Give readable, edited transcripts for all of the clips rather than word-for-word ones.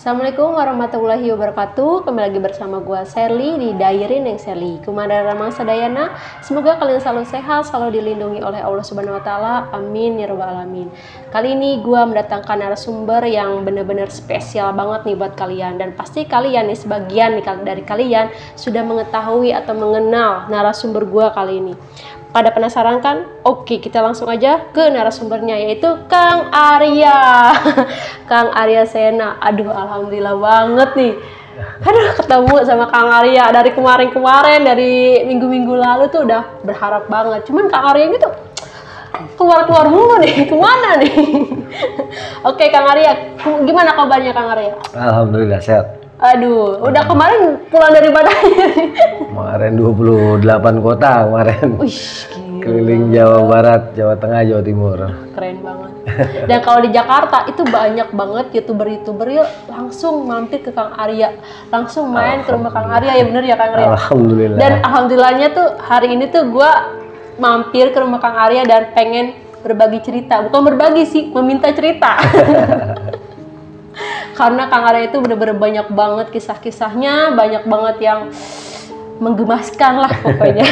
Assalamualaikum warahmatullahi wabarakatuh. Kembali lagi bersama gua Sherly di Diary Neng Sherly. Kumandara Ramang Sadayana. Semoga kalian selalu sehat, selalu dilindungi oleh Allah Subhanahu wa taala. Amin ya rabbal alamin. Kali ini gua mendatangkan narasumber yang benar-benar spesial banget nih buat kalian, dan pasti kalian nih, sebagian dari kalian sudah mengetahui atau mengenal narasumber gua kali ini. Pada penasaran kan? Oke, kita langsung aja ke narasumbernya, yaitu Kang Arya. Kang Arya Sena. Aduh, alhamdulillah banget nih. Aduh, ketemu sama Kang Arya dari kemarin-kemarin, dari minggu-minggu lalu tuh udah berharap banget. Cuman Kang Arya gitu keluar-keluar mulu nih, kemana nih? Oke, Kang Arya, gimana kabarnya Kang Arya? Alhamdulillah sehat. Aduh, udah kemarin pulang dari mana? Kemarin 28 kota kemarin. Wih, keliling Jawa Barat, Jawa Tengah, Jawa Timur. Keren banget. Dan kalau di Jakarta itu banyak banget youtuber yuk langsung mampir ke Kang Arya, langsung main ke rumah Kang Arya, ya bener ya Kang Arya? Alhamdulillah. Dan alhamdulillahnya tuh hari ini tuh gue mampir ke rumah Kang Arya dan pengen berbagi cerita, bukan berbagi sih, meminta cerita. Karena Kang Arya itu bener-bener banyak banget kisah-kisahnya, banyak banget yang menggemaskan lah pokoknya.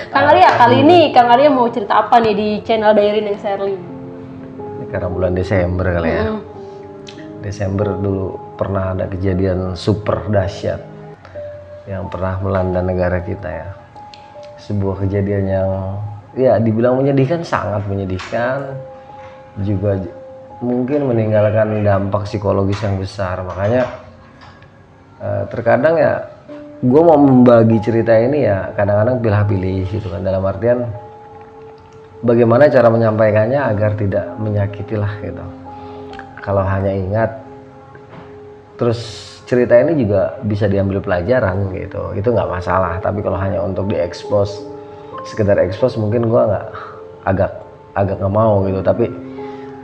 Kang Arya, kali ini Kang Arya mau cerita apa nih di channel Diary Neng Sherly? Karena bulan Desember kali ya. Desember dulu pernah ada kejadian super dahsyat yang pernah melanda negara kita ya. Sebuah kejadian yang ya dibilang menyedihkan, sangat menyedihkan, juga mungkin meninggalkan dampak psikologis yang besar. Makanya terkadang ya gue mau membagi cerita ini ya kadang-kadang pilih-pilih gitu kan, dalam artian bagaimana cara menyampaikannya agar tidak menyakiti lah gitu. Kalau hanya ingat terus cerita ini juga bisa diambil pelajaran gitu, itu nggak masalah. Tapi kalau hanya untuk diekspos, sekedar ekspos, mungkin gue agak nggak mau gitu. Tapi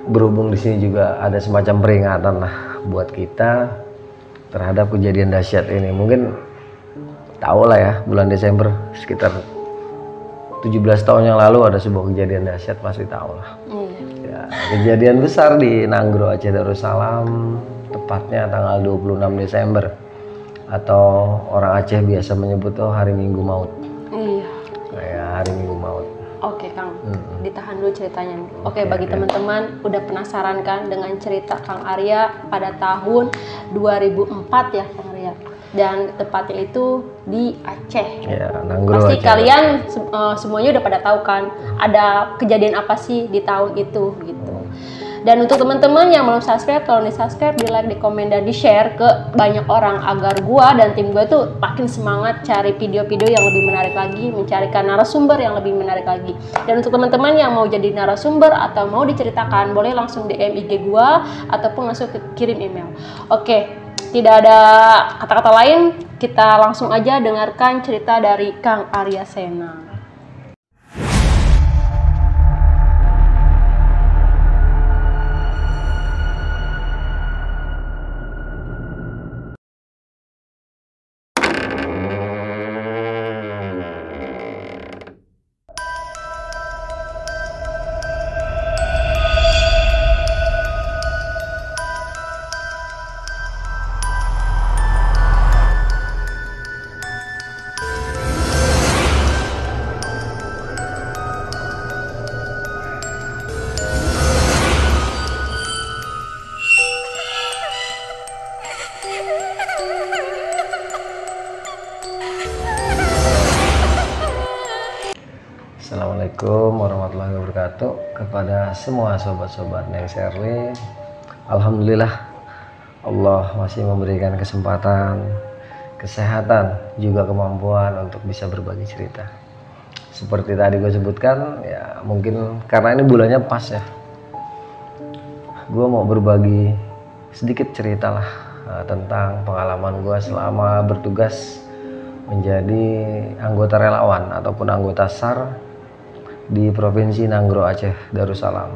berhubung di sini juga ada semacam peringatan lah buat kita terhadap kejadian dahsyat ini. Mungkin tahu lah ya, bulan Desember sekitar 17 tahun yang lalu ada sebuah kejadian dahsyat, pasti tahu lah. Ya, kejadian besar di Nanggro, Aceh Darussalam, tepatnya tanggal 26 Desember atau orang Aceh biasa menyebut tuh hari Minggu Maut. Iya. Kayak hari Minggu Maut. Oke Kang, ditahan dulu ceritanya. Oke, bagi teman-teman udah penasaran kan dengan cerita Kang Arya pada tahun 2004 ya Kang Arya, dan tepatnya itu di Aceh. Ya, Nanggro, pasti Aceh. Kalian semuanya udah pada tahu kan ada kejadian apa sih di tahun itu gitu. Dan untuk teman-teman yang belum subscribe, tolong di subscribe, di like, di komen, dan di share ke banyak orang agar gua dan tim gua tuh makin semangat cari video-video yang lebih menarik lagi, mencarikan narasumber yang lebih menarik lagi. Dan untuk teman-teman yang mau jadi narasumber atau mau diceritakan, boleh langsung DM IG gua ataupun langsung kirim email. Oke, tidak ada kata-kata lain, kita langsung aja dengarkan cerita dari Kang Arya Sena. Assalamualaikum warahmatullahi wabarakatuh kepada semua sobat-sobat Neng Sherly. Alhamdulillah Allah masih memberikan kesempatan, kesehatan, juga kemampuan untuk bisa berbagi cerita. Seperti tadi gue sebutkan ya, mungkin karena ini bulannya pas ya, gue mau berbagi sedikit cerita lah tentang pengalaman gue selama bertugas menjadi anggota relawan ataupun anggota SAR di Provinsi Nanggro, Aceh Darussalam.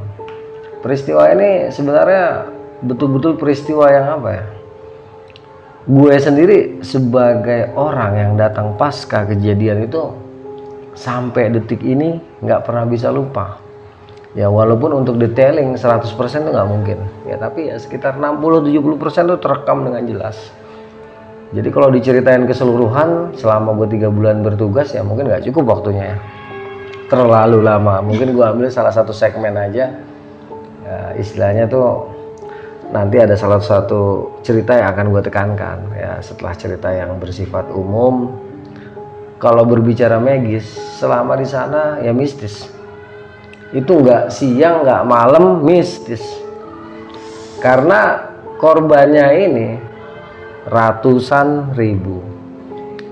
Peristiwa ini sebenarnya betul-betul peristiwa yang apa ya, gue sendiri sebagai orang yang datang pasca kejadian itu sampai detik ini nggak pernah bisa lupa. Ya walaupun untuk detailing 100% itu nggak mungkin ya, tapi ya sekitar 60-70% itu terekam dengan jelas. Jadi kalau diceritain keseluruhan selama gue 3 bulan bertugas ya mungkin nggak cukup waktunya ya, terlalu lama. Mungkin gue ambil salah satu segmen aja ya, istilahnya tuh nanti ada salah satu cerita yang akan gue tekankan ya setelah cerita yang bersifat umum. Kalau berbicara magis selama di sana ya mistis, itu nggak siang nggak malam mistis, karena korbannya ini ratusan ribu.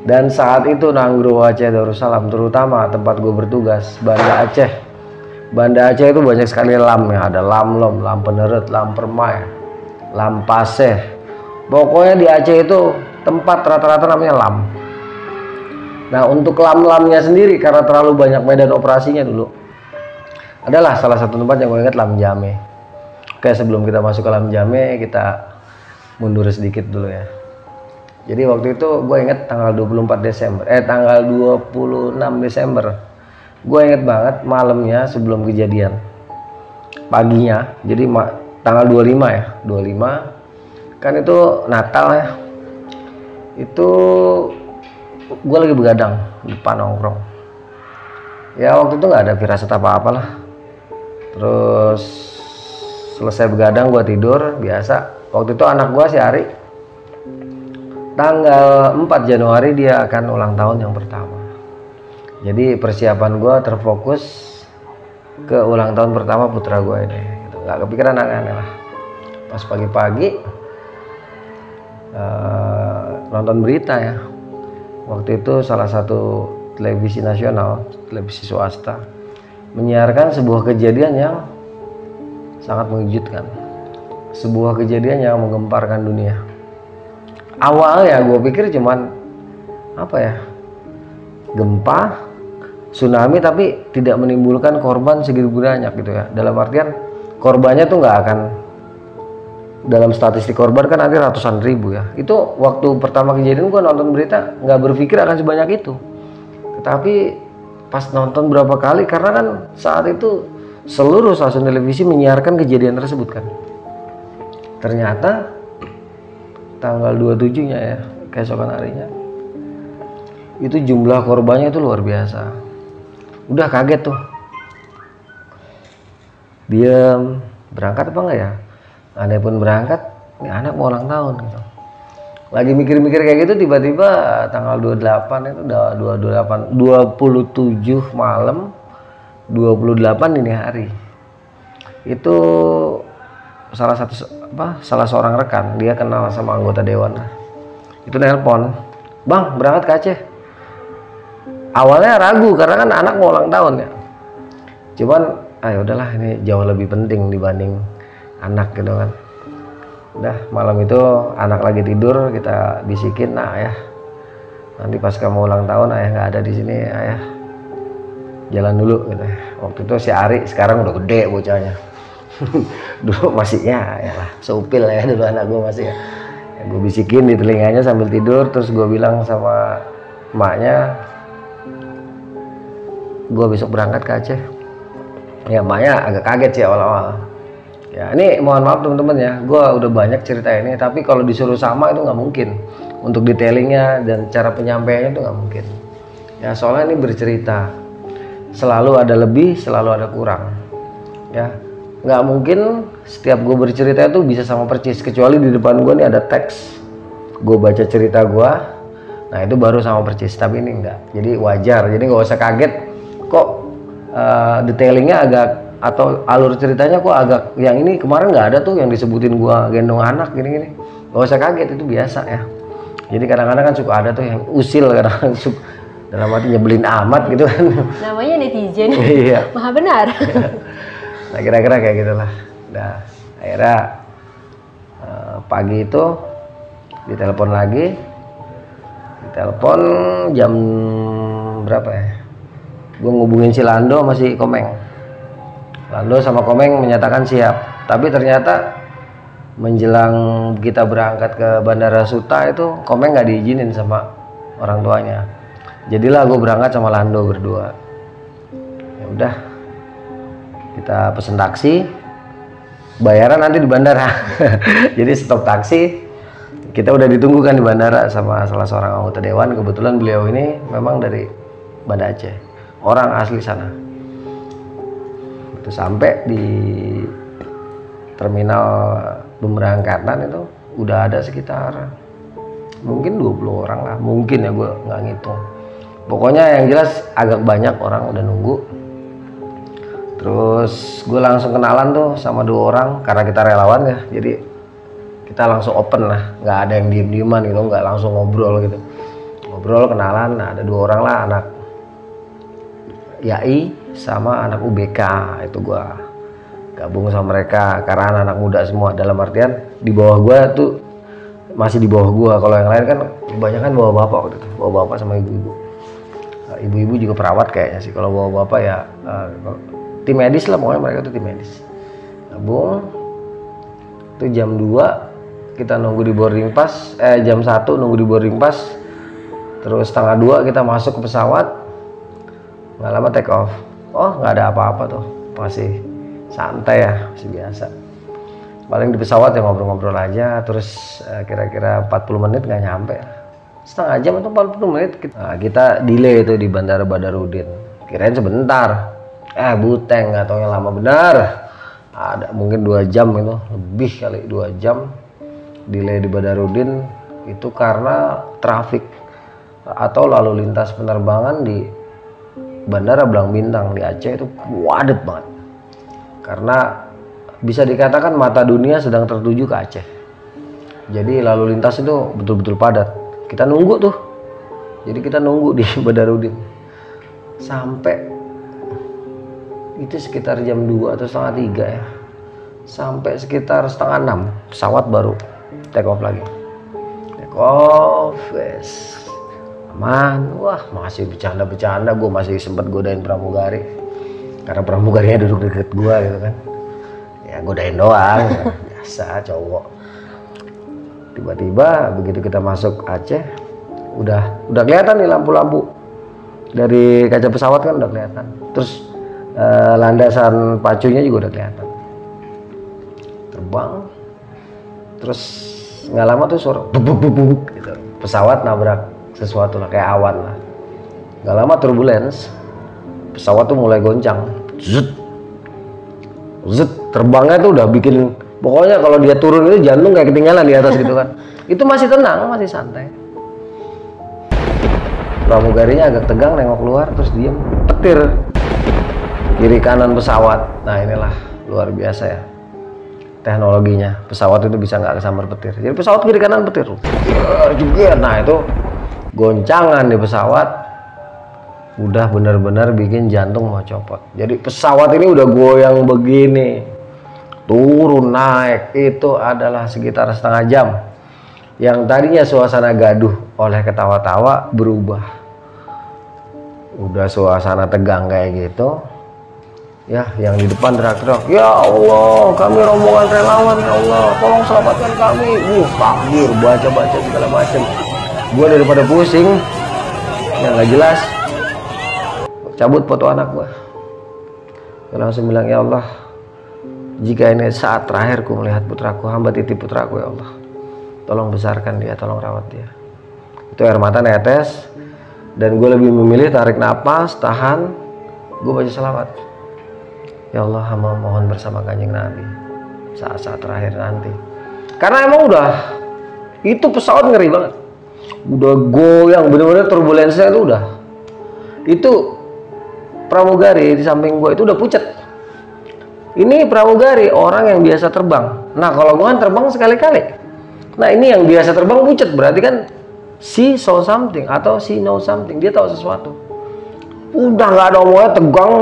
Dan saat itu Nanggro Aceh Darussalam, terutama tempat gue bertugas, Banda Aceh. Banda Aceh itu banyak sekali lam ya, ada lam lom, lam peneret, lam permai, lam paseh. Pokoknya di Aceh itu tempat rata-rata namanya lam. Nah untuk lam-lamnya sendiri karena terlalu banyak medan operasinya dulu, adalah salah satu tempat yang gue ingat lam Jame. Oke, sebelum kita masuk ke lam Jame, kita mundur sedikit dulu ya. Jadi waktu itu gue ingat tanggal 26 Desember. Gue inget banget malamnya sebelum kejadian. Paginya, jadi tanggal 25 ya, 25. Kan itu Natal ya. Itu gue lagi begadang di depan nongkrong. Ya waktu itu nggak ada firasat apa-apa lah. Terus selesai begadang gue tidur biasa. Waktu itu anak gue si Ari tanggal 4 Januari dia akan ulang tahun yang pertama. Jadi persiapan gue terfokus ke ulang tahun pertama putra gue ini gitu. Gak kepikiran aneh-aneh lah. Pas pagi-pagi nonton berita ya. Waktu itu salah satu televisi nasional, televisi swasta, menyiarkan sebuah kejadian yang sangat mengejutkan, sebuah kejadian yang menggemparkan dunia. Awalnya gue pikir cuman apa ya, gempa, tsunami, tapi tidak menimbulkan korban segitu banyak gitu ya. Dalam artian korbannya tuh nggak akan, dalam statistik korban kan nanti ratusan ribu ya. Itu waktu pertama kejadian gue nonton berita nggak berpikir akan sebanyak itu. Tetapi pas nonton berapa kali, karena kan saat itu seluruh stasiun televisi menyiarkan kejadian tersebut kan. Ternyata tanggal 27-nya ya, keesokan harinya, itu jumlah korbannya itu luar biasa. Udah kaget tuh. Diam, berangkat apa enggak ya? Andai pun berangkat, ini anak mau ulang tahun gitu. Lagi mikir-mikir kayak gitu, tiba-tiba tanggal 28 itu udah 27 malam, 28 ini hari. Itu salah seorang rekan, dia kenal sama anggota dewan. Itu nelpon, "Bang, berangkat ke Aceh." Awalnya ragu karena kan anak mau ulang tahun ya. Cuman ya udahlah, ini jauh lebih penting dibanding anak gitu kan. Udah malam itu anak lagi tidur, kita bisikin, "Nah ya, nanti pas kamu ulang tahun ayah nggak ada di sini, ayah jalan dulu," gitu. Waktu itu si Ari sekarang udah gede bocahnya. Dulu masih ya lah seupil ya, dulu anak gue masih ya. Gue bisikin di telinganya sambil tidur, terus gue bilang sama emaknya, gue besok berangkat ke Aceh. Ya emaknya agak kaget sih awal-awal. Ya ini mohon maaf teman-teman ya, gue udah banyak cerita ini, tapi kalau disuruh sama itu nggak mungkin. Untuk detailingnya dan cara penyampaiannya itu nggak mungkin. Ya soalnya ini bercerita, selalu ada lebih, selalu ada kurang. Ya nggak mungkin setiap gue bercerita itu bisa sama persis, kecuali di depan gue nih ada teks, gue baca cerita gue, nah itu baru sama persis. Tapi ini enggak, jadi wajar, jadi nggak usah kaget kok detailingnya agak, atau alur ceritanya kok agak, yang ini kemarin nggak ada tuh yang disebutin gue gendong anak gini-gini. Nggak usah kaget, itu biasa ya. Jadi kadang-kadang kan suka ada tuh yang usil, kadang-kadang suka dalam arti nyebelin amat gitu kan. Namanya netizen. Iya. Maha benar. Nah kira-kira kayak gitulah. Nah akhirnya pagi itu ditelepon lagi, ditelepon jam berapa ya? Gue ngubungin si Lando sama si Komeng. Lando sama Komeng menyatakan siap, tapi ternyata menjelang kita berangkat ke Bandara Suta itu Komeng nggak diizinin sama orang tuanya. Jadilah gue berangkat sama Lando berdua. Ya udah, Kita pesen taksi, bayaran nanti di bandara. Jadi stop taksi, kita udah ditunggu kan di bandara sama salah seorang anggota dewan. Kebetulan beliau ini memang dari Banda Aceh, orang asli sana. Itu sampai di terminal pemberangkatan itu udah ada sekitar mungkin 20 orang lah, mungkin ya, gue nggak ngitung. Pokoknya yang jelas agak banyak orang udah nunggu. Terus gue langsung kenalan tuh sama 2 orang karena kita relawan ya, jadi kita langsung open lah, nggak ada yang diem-dieman gitu, nggak langsung ngobrol gitu. Ngobrol, kenalan. Nah, ada 2 orang lah, anak YAI sama anak UBK. Itu gue gabung sama mereka karena anak muda semua, dalam artian di bawah gue tuh masih di bawah gue. Kalau yang lain kan kebanyakan bawa bapak waktu itu, bawa bapak sama ibu-ibu. Ibu-ibu juga perawat kayaknya sih. Kalau bawa bapak ya tim medis lah, pokoknya mereka tuh tim medis. Gabung itu jam 2 kita nunggu di boarding pass, jam 1 nunggu di boarding pass, terus setengah 2 kita masuk ke pesawat. Nggak lama take off. Oh, nggak ada apa-apa tuh, masih santai ya, masih biasa. Paling di pesawat ya ngobrol-ngobrol aja, terus kira-kira 40 menit nggak nyampe, setengah jam atau 40 menit kita delay itu di Bandara Badarudin. Kirain sebentar, buteng, nggak taunya lama benar. Ada mungkin 2 jam itu, lebih kali 2 jam delay di Badarudin. Itu karena trafik atau lalu lintas penerbangan di Bandara Belang Bintang di Aceh itu padat banget. Karena bisa dikatakan mata dunia sedang tertuju ke Aceh. Jadi lalu lintas itu betul-betul padat. Kita nunggu tuh. Jadi kita nunggu di Badarudin. Sampai itu sekitar jam 2 atau setengah 3 ya. Sampai sekitar setengah 6 pesawat baru take off lagi. Take off, yes. Aman. Wah, masih bercanda-bercanda. Gue masih sempat godain pramugari. Karena pramugarinya duduk deket gue gitu kan. Ya godain doang. Biasa cowok. Tiba-tiba begitu kita masuk Aceh, udah kelihatan nih lampu-lampu dari kaca pesawat kan udah kelihatan. Terus landasan pacunya juga udah kelihatan. Terbang. Terus nggak lama tuh suara bubuk gitu. Pesawat nabrak sesuatu lah, kayak awan lah. Nggak lama turbulence, pesawat tuh mulai goncang. Zut, zut, terbangnya tuh udah bikin, pokoknya kalau dia turun itu jantung kayak ketinggalan di atas gitu kan. Itu masih tenang, masih santai. Pramugarinya agak tegang, nengok keluar, terus diem, petir kiri kanan pesawat. Nah inilah luar biasa ya teknologinya, pesawat itu bisa nggak kesambar petir. Jadi pesawat kiri kanan petir juga. Nah itu goncangan di pesawat udah benar-benar bikin jantung mau copot. Jadi pesawat ini udah goyang begini, turun naik itu adalah sekitar setengah jam. Yang tadinya suasana gaduh oleh ketawa-tawa berubah, udah suasana tegang kayak gitu ya. Yang di depan teriak-teriak, ya Allah, kami rombongan relawan, ya Allah tolong selamatkan kami. Takbir, baca-baca segala macam. Gue daripada pusing yang nggak jelas, cabut foto anak gue. Gue langsung bilang, ya Allah, jika ini saat terakhirku melihat putraku, hamba titip putraku, ya Allah, tolong besarkan dia, tolong rawat dia. Itu air mata netes, dan gue lebih memilih tarik napas, tahan, gue baca selawat. Ya Allah, hamba mohon bersama Kanjeng Nabi saat-saat terakhir nanti. Karena emang udah, itu pesawat ngeri banget, udah goyang, bener-bener turbulensinya itu udah. Itu pramugari di samping gue itu udah pucet. Ini pramugari orang yang biasa terbang. Nah kalau gue kan terbang sekali-kali. Nah ini yang biasa terbang pucet, berarti kan she saw something atau she know something, dia tahu sesuatu. Udah nggak ada omongnya, tegang,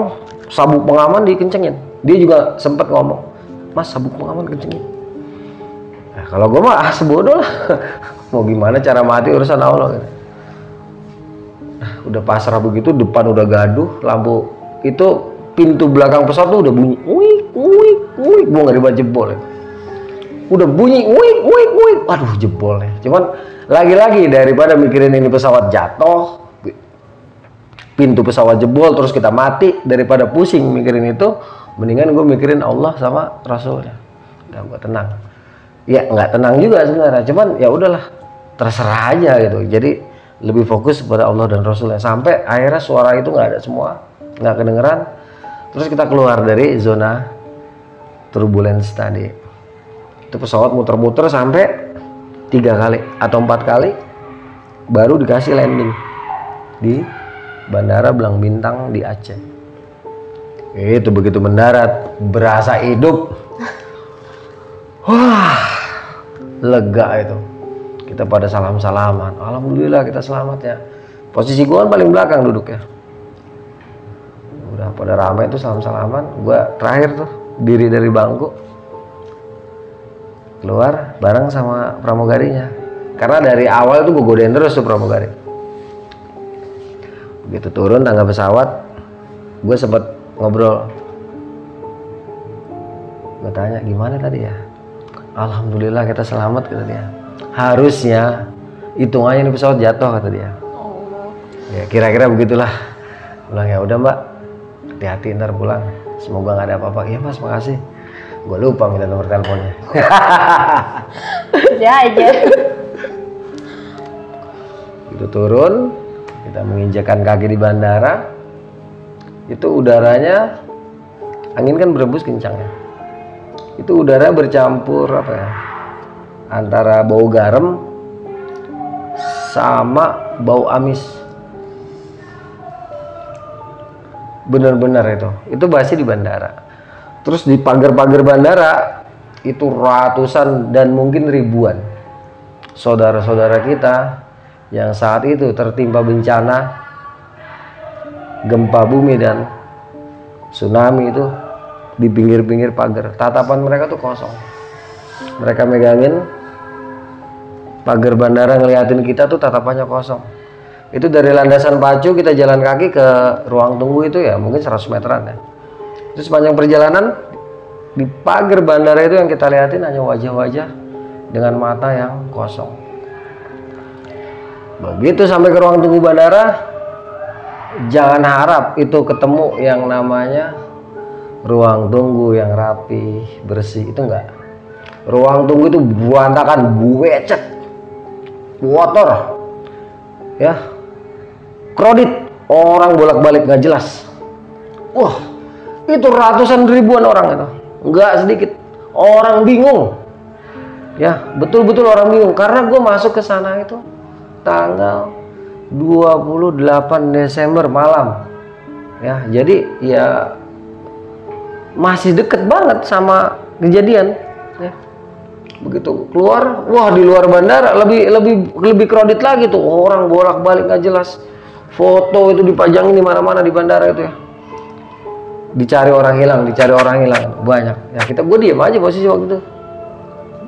sabuk pengaman dikencengin. Dia juga sempat ngomong, Mas sabuk pengaman kencengin. Nah, kalau gue mah sebodoh lah. Mau gimana cara mati urusan Allah gitu. Nah, udah pasrah begitu, depan udah gaduh, lampu itu pintu belakang pesawat tuh udah bunyi, wik, gue nggak dibaca jebol ya. Udah bunyi, wik, aduh jebolnya. Cuman lagi-lagi daripada mikirin ini pesawat jatuh, pintu pesawat jebol, terus kita mati, daripada pusing mikirin itu, Mendingan gue mikirin Allah sama Rasulnya. Udah gue tenang. Ya nggak tenang juga sebenarnya, cuman ya udahlah, terserah aja gitu. Jadi lebih fokus kepada Allah dan Rasulnya. Sampai akhirnya suara itu nggak ada semua, nggak kedengeran. Terus kita keluar dari zona turbulence tadi. Itu pesawat muter-muter sampai 3 kali atau 4 kali baru dikasih landing di Bandara Belang Bintang di Aceh. Itu begitu mendarat berasa hidup. Wah, lega itu. Kita pada salam-salaman. Alhamdulillah kita selamat ya. Posisi gua kan paling belakang duduk ya. Udah pada ramai itu salam-salaman. Gua terakhir tuh diri dari bangku. Keluar bareng sama pramugarinya. Karena dari awal tuh gue godain terus tuh pramugari. Begitu turun tangga pesawat, gue sempet ngobrol. Gue tanya gimana tadi ya? Alhamdulillah kita selamat kata dia. Harusnya hitungannya ini pesawat jatuh kata dia. Ya kira-kira begitulah. Bilang ya udah mbak, hati-hati ntar pulang. Semoga nggak ada apa-apa. Iya mas, makasih. Gue lupa minta nomor teleponnya. Ya aja. Itu turun, kita menginjakan kaki di bandara. Itu udaranya, angin kan berembus kencang ya. Itu udara bercampur apa ya? Antara bau garam sama bau amis. Bener-bener itu basi di bandara. Terus di pagar-pagar bandara itu ratusan dan mungkin ribuan saudara-saudara kita yang saat itu tertimpa bencana gempa bumi dan tsunami itu di pinggir-pinggir pagar. Tatapan mereka tuh kosong. Mereka megangin pagar bandara ngeliatin kita tuh tatapannya kosong. Itu dari landasan pacu kita jalan kaki ke ruang tunggu itu ya mungkin 100 meteran ya. Itu sepanjang perjalanan di pagar bandara itu yang kita lihatin hanya wajah-wajah dengan mata yang kosong. Begitu sampai ke ruang tunggu bandara, jangan harap itu ketemu yang namanya ruang tunggu yang rapi, bersih, itu enggak. Ruang tunggu itu berantakan, becek, kotor, ya, kredit, orang bolak-balik nggak jelas. Wah. Itu ratusan ribuan orang itu, nggak sedikit. Orang bingung, ya betul-betul orang bingung. Karena gue masuk ke sana itu tanggal 28 Desember malam, ya. Jadi ya masih deket banget sama kejadian. Ya. Begitu keluar, wah di luar bandara lebih kredit lagi tuh. Orang bolak-balik nggak jelas. Foto itu dipajangin di mana-mana di bandara itu ya. Dicari orang hilang banyak ya. Gue diem aja posisi waktu itu,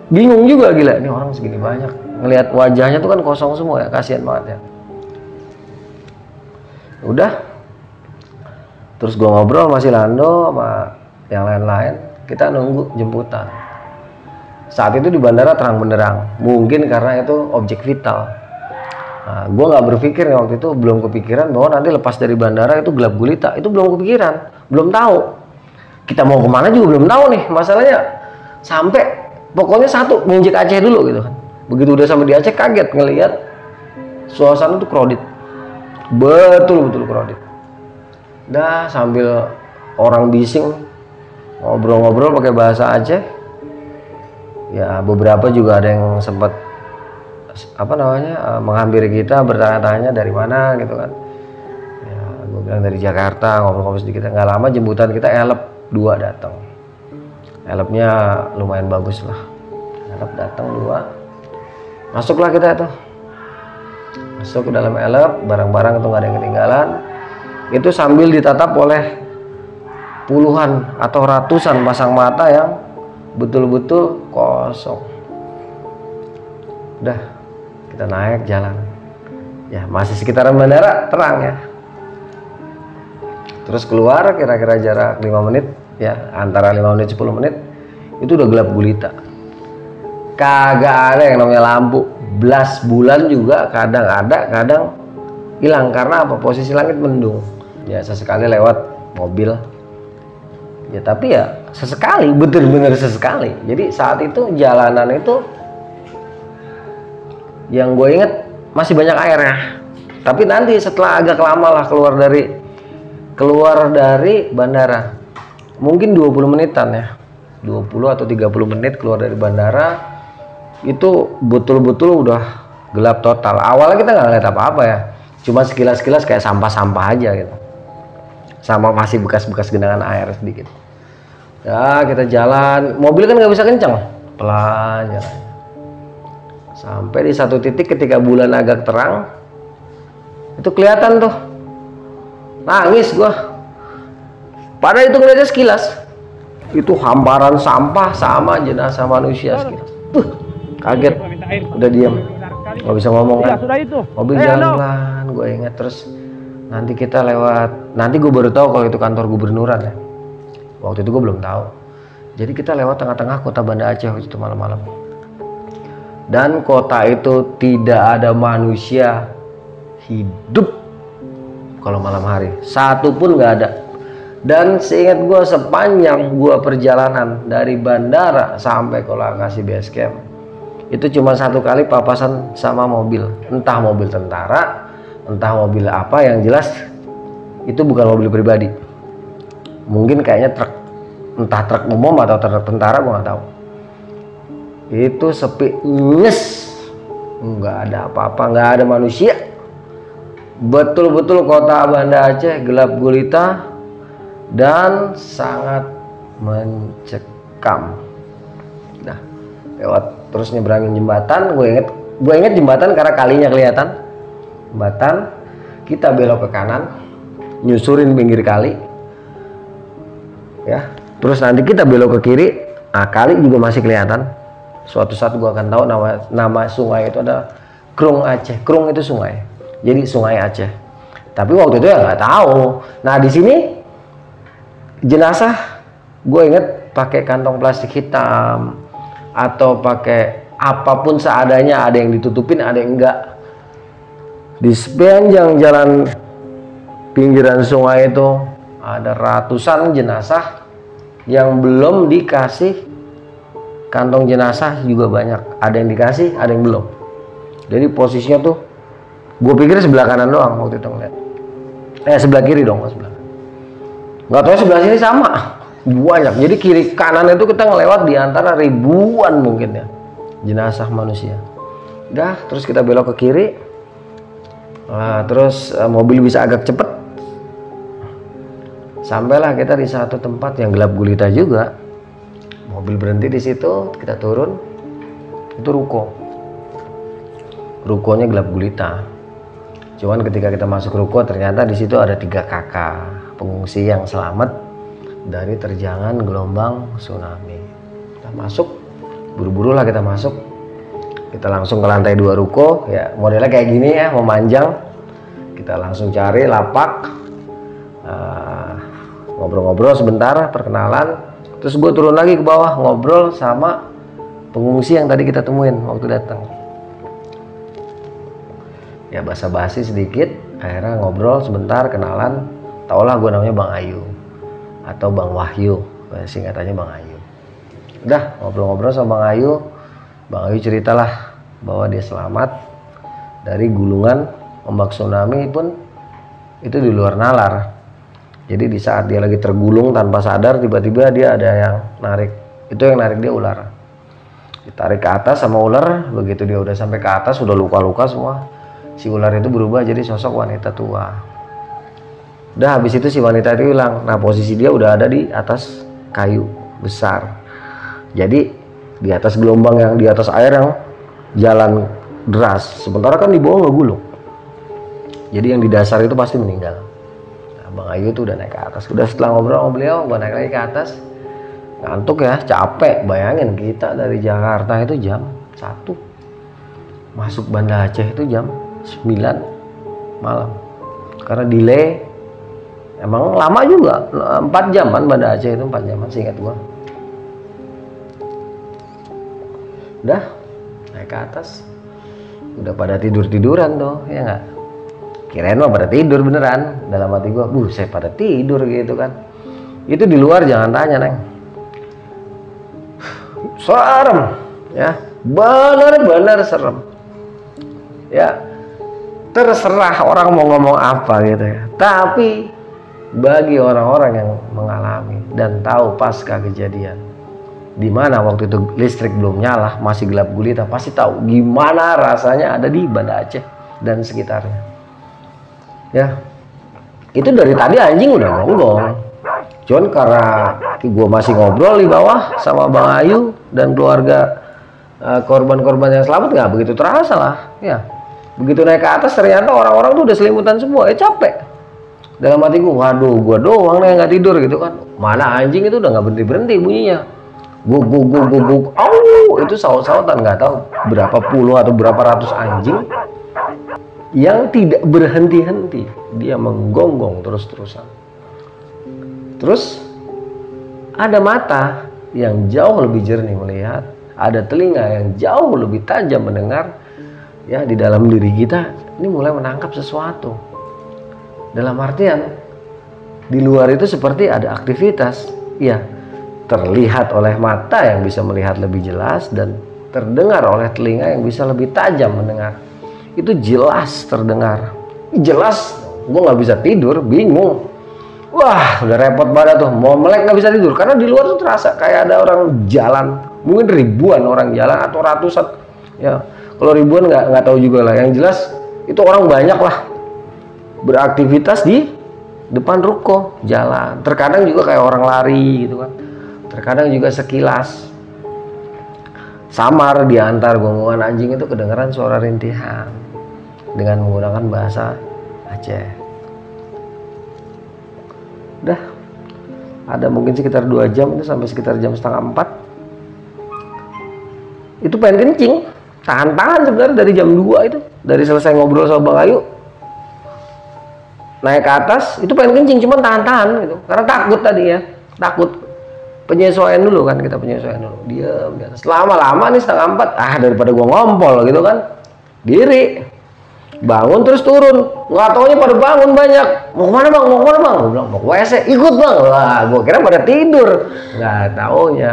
bingung juga, gila ini orang segini banyak, ngelihat wajahnya tuh kan kosong semua ya, kasihan banget ya. Udah terus gue ngobrol masih Lando sama yang lain-lain, kita nunggu jemputan. Saat itu di bandara terang benderang, mungkin karena itu objek vital. Nah, gue nggak berpikir waktu itu, belum kepikiran bahwa nanti lepas dari bandara itu gelap gulita. Itu belum kepikiran, belum tahu. Kita mau kemana juga belum tahu nih. Masalahnya sampai pokoknya satu menginjak Aceh dulu gitu kan. Begitu udah sampai di Aceh kaget ngelihat suasana tuh kredit, betul-betul kredit. Dah sambil orang bising ngobrol-ngobrol pakai bahasa Aceh. Ya beberapa juga ada yang sempat menghampiri kita, bertanya-tanya dari mana gitu kan. Ya, gue bilang dari Jakarta, ngobrol-ngobrol sedikit. Nggak lama jemputan kita elep 2 datang. Elepnya lumayan bagus lah. Elep datang 2. Masuklah kita tuh. Masuk ke dalam elep, barang-barang tuh nggak ada yang ketinggalan. Itu sambil ditatap oleh puluhan atau ratusan pasang mata yang betul-betul kosong. Udah kita naik jalan ya, masih sekitaran bandara terang ya. Terus keluar kira-kira jarak 5 menit ya, antara 5 menit 10 menit itu udah gelap gulita, kagak ada yang namanya lampu. Blas bulan juga kadang ada kadang hilang. Karena apa? Posisi langit mendung. Ya sesekali lewat mobil Ya tapi ya sesekali, bener-bener sesekali. Jadi saat itu jalanan itu yang gue inget masih banyak airnya. Tapi nanti setelah agak lama lah keluar dari bandara, mungkin 20 menitan ya, 20 atau 30 menit keluar dari bandara, itu betul-betul udah gelap total. Awalnya kita nggak ngeliat apa-apa ya, cuma sekilas-sekilas kayak sampah-sampah aja gitu, sama masih bekas-bekas genangan air sedikit. Ya kita jalan, mobil kan nggak bisa kencang, pelan jalan. Sampai di satu titik ketika bulan agak terang, itu kelihatan tuh, nangis gua. Padahal itu ngeliatnya sekilas, itu hamparan sampah sama jenazah manusia sekilas. Kaget, udah diam, nggak bisa ngomong kan. Mobil jalan pelan, gue ingat. Terus nanti kita lewat, nanti gue baru tahu kalau itu kantor gubernuran ya. Waktu itu gue belum tahu. Jadi kita lewat tengah-tengah kota Banda Aceh waktu itu malam-malam. Dan kota itu tidak ada manusia hidup kalau malam hari, satu pun nggak ada. Dan seingat gue sepanjang gue perjalanan dari bandara sampai ke lokasi base camp, itu cuma satu kali papasan sama mobil, entah mobil tentara, entah mobil apa, yang jelas itu bukan mobil pribadi. Mungkin kayaknya truk, entah truk umum atau truk tentara, gue nggak tahu. Itu sepi nyes, nggak ada apa-apa, nggak ada manusia. Betul-betul kota Banda Aceh gelap gulita dan sangat mencekam. Nah, lewat terus nyebrangin jembatan. Gue inget jembatan karena kalinya kelihatan. Jembatan, kita belok ke kanan, nyusurin pinggir kali, ya. Terus nanti kita belok ke kiri, nah kali juga masih kelihatan. Suatu saat gue akan tahu nama sungai itu ada Krung Aceh. Krung itu sungai, jadi sungai Aceh. Tapi waktu itu ya nggak tahu. Nah di sini jenazah, gue inget pakai kantong plastik hitam atau pakai apapun seadanya, ada yang ditutupin, ada yang enggak. Di sepanjang jalan pinggiran sungai itu ada ratusan jenazah yang belum dikasih kantong jenazah, juga banyak. Ada yang dikasih, ada yang belum. Jadi posisinya tuh, gue pikir sebelah kanan doang waktu itu ngeliat. Sebelah kiri dong, sebelah. Nggak tahu sebelah sini sama, banyak. Jadi kiri kanan itu kita ngelewat di antara ribuan mungkin ya jenazah manusia. Udah, terus kita belok ke kiri. Terus mobil bisa agak cepet. Sampailah kita di satu tempat yang gelap gulita juga. Mobil berhenti di situ, kita turun. Itu ruko. Rukonya gelap gulita. Cuman ketika kita masuk ruko, ternyata di situ ada 3 kakak pengungsi yang selamat dari terjangan gelombang tsunami. Kita masuk, buru-buru lah kita masuk. Kita langsung ke lantai 2 ruko, ya modelnya kayak gini ya, memanjang. Kita langsung cari lapak, ngobrol-ngobrol sebentar, perkenalan. Terus gue turun lagi ke bawah, ngobrol sama pengungsi yang tadi kita temuin waktu datang. Ya basa-basi sedikit, akhirnya ngobrol sebentar, kenalan. Taulah gue namanya Bang Ayu atau Bang Wahyu, singkatannya Bang Ayu. Udah ngobrol-ngobrol sama Bang Ayu. Bang Ayu ceritalah bahwa dia selamat dari gulungan ombak tsunami, pun itu di luar nalar. Jadi di saat dia lagi tergulung tanpa sadar, tiba-tiba dia ada yang narik. Itu yang narik dia ular. Ditarik ke atas sama ular. Begitu dia udah sampai ke atas, udah luka-luka semua, si ular itu berubah jadi sosok wanita tua. Udah habis itu si wanita itu hilang. Nah posisi dia udah ada di atas kayu besar. Jadi di atas gelombang, yang di atas air yang jalan deras. Sementara kan di bawah nggak gulung. Jadi yang di dasar itu pasti meninggal. Bang Ayu tuh udah naik ke atas. Udah setelah ngobrol sama beliau, gue naik lagi ke atas. Ngantuk ya, capek. Bayangin kita dari Jakarta itu jam 1, masuk Banda Aceh itu jam 9 malam. Karena delay, emang lama juga, 4 jam kan Banda Aceh itu, 4 jaman seingat gue. Udah naik ke atas, udah pada tidur-tiduran tuh, ya nggak? Kirain mah pada tidur beneran. Dalam hati gue, saya pada tidur gitu kan. Itu di luar jangan tanya, Neng. Serem, ya, benar-benar serem. Ya, terserah orang mau ngomong apa gitu ya. Tapi bagi orang-orang yang mengalami dan tahu pasca kejadian, di mana waktu itu listrik belum nyala, masih gelap gulita, pasti tahu gimana rasanya ada di Banda Aceh dan sekitarnya. Ya, itu dari tadi anjing udah gonggong. Cuman karena gue masih ngobrol di bawah sama Bang Ayu dan keluarga korban-korban yang selamat, nggak begitu terasa lah. Ya, begitu naik ke atas ternyata orang-orang tuh udah selimutan semua. Capek. Dalam hati gue, waduh, gue doang nih nggak tidur gitu kan. Mana anjing itu udah nggak berhenti bunyinya. Guguk, itu saut-sautan, nggak tahu berapa puluh atau berapa ratus anjing yang tidak berhenti-henti. Dia menggonggong terus-terusan. Terus ada mata yang jauh lebih jernih melihat, ada telinga yang jauh lebih tajam mendengar. Ya, di dalam diri kita ini mulai menangkap sesuatu. Dalam artian di luar itu seperti ada aktivitas, ya, terlihat oleh mata yang bisa melihat lebih jelas dan terdengar oleh telinga yang bisa lebih tajam mendengar. Itu jelas terdengar, jelas. Gue nggak bisa tidur, bingung. Wah, udah repot banget tuh, mau melek nggak bisa tidur karena di luar tuh terasa kayak ada orang jalan, mungkin ribuan orang jalan atau ratusan. Ya, kalau ribuan nggak tahu juga lah. Yang jelas itu orang banyak lah beraktivitas di depan ruko, jalan. Terkadang juga kayak orang lari gitu kan. Terkadang juga sekilas samar di antar gonggongan anjing itu kedengaran suara rintihan dengan menggunakan bahasa Aceh. Udah ada mungkin sekitar 2 jam itu sampai sekitar jam 3:30 itu pengen kencing, tahan-tahan sebenarnya dari jam 2 itu, dari selesai ngobrol sama Bang Ayu naik ke atas itu pengen kencing, cuman tahan-tahan gitu karena takut tadi ya, takut. Penyesuaian dulu kan, kita penyesuaian dulu, diam di atas. Lama-lama nih 3:30, daripada gua ngompol gitu kan, diri bangun terus turun, nggak taunya pada bangun banyak. Mau kemana bang? Mau kemana bang? Gue bilang mau ke WC, ikut bang. Wah, gue kira pada tidur, nggak taunya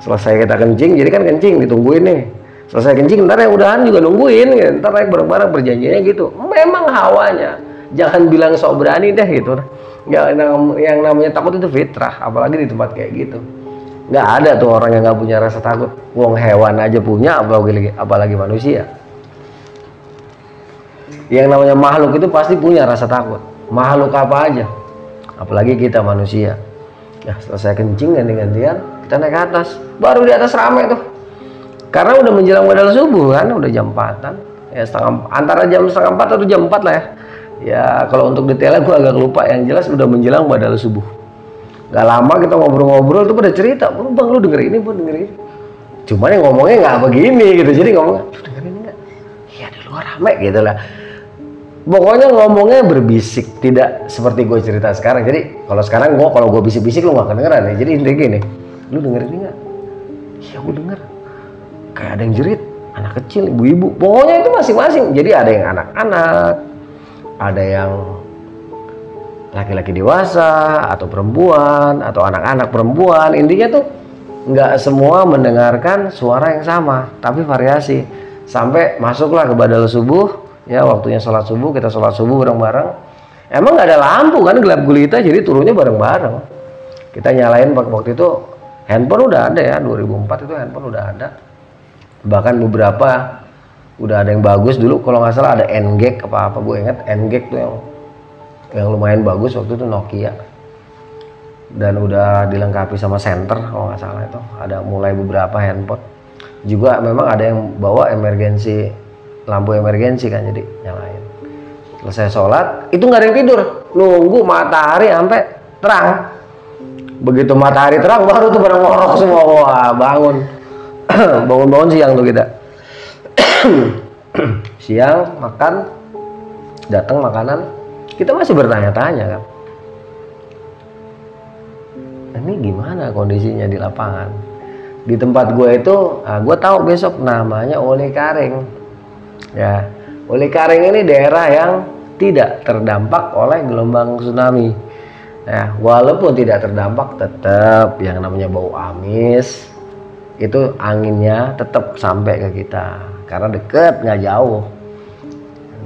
selesai kita kencing. Jadi kan kencing ditungguin nih, selesai kencing ntar yang udahan juga nungguin ya. Ntar naik bareng-bareng, perjanjiannya gitu. Memang hawanya, jangan bilang sok berani deh gitu. Ya, yang namanya takut itu fitrah, apalagi di tempat kayak gitu. Nggak ada tuh orang yang nggak punya rasa takut. Wong hewan aja punya, apalagi manusia. Yang namanya makhluk itu pasti punya rasa takut. Makhluk apa aja, apalagi kita manusia. Ya, selesai kencing ganti-gantian kita naik ke atas. Baru di atas rame tuh, karena udah menjelang badal subuh kan, udah jam 4-an ya, antara jam 3:30 atau jam 4 lah ya. Ya kalau untuk detailnya gue agak lupa, yang jelas udah menjelang badal subuh. Gak lama kita ngobrol-ngobrol tuh pada cerita, bang lu denger ini, bang denger ini. Cuman yang ngomongnya nggak begini gitu, jadi ngomongnya lu denger ini nggak? Iya di luar rame gitu lah. Pokoknya ngomongnya berbisik, tidak seperti gue cerita sekarang. Jadi kalau sekarang kalau gue bisik-bisik lu gak kedengeran ya. Jadi intinya gini, lu denger ini gak? Iya gue denger. Kayak ada yang jerit, anak kecil, ibu-ibu. Pokoknya itu masing-masing. Jadi ada yang anak-anak, ada yang laki-laki dewasa atau perempuan atau anak-anak perempuan. Intinya tuh nggak semua mendengarkan suara yang sama, tapi variasi. Sampai masuklah ke badal subuh. Ya waktunya sholat subuh, kita sholat subuh bareng-bareng. Emang nggak ada lampu kan, gelap gulita, jadi turunnya bareng-bareng. Kita nyalain waktu itu handphone udah ada ya, 2004 itu handphone udah ada. Bahkan beberapa udah ada yang bagus dulu, kalau nggak salah ada N-Gag apa-apa, gue inget N-Gag tuh yang lumayan bagus waktu itu, Nokia. Dan udah dilengkapi sama senter kalau nggak salah itu. Ada mulai beberapa handphone. Juga memang ada yang bawa lampu emergensi kan, jadi nyalain. Selesai sholat itu nggak ada yang tidur, nunggu matahari sampai terang. Begitu matahari terang baru tuh pada ngorok semua. Wah, bangun bangun siang tuh kita. Siang makan, datang makanan, kita masih bertanya-tanya kan, ini gimana kondisinya di lapangan. Di tempat gue itu, gue tahu besok namanya Ole Karing. Ya, Ole Karing ini daerah yang tidak terdampak oleh gelombang tsunami. Ya, walaupun tidak terdampak, tetap yang namanya bau amis itu anginnya tetap sampai ke kita karena deket nggak jauh.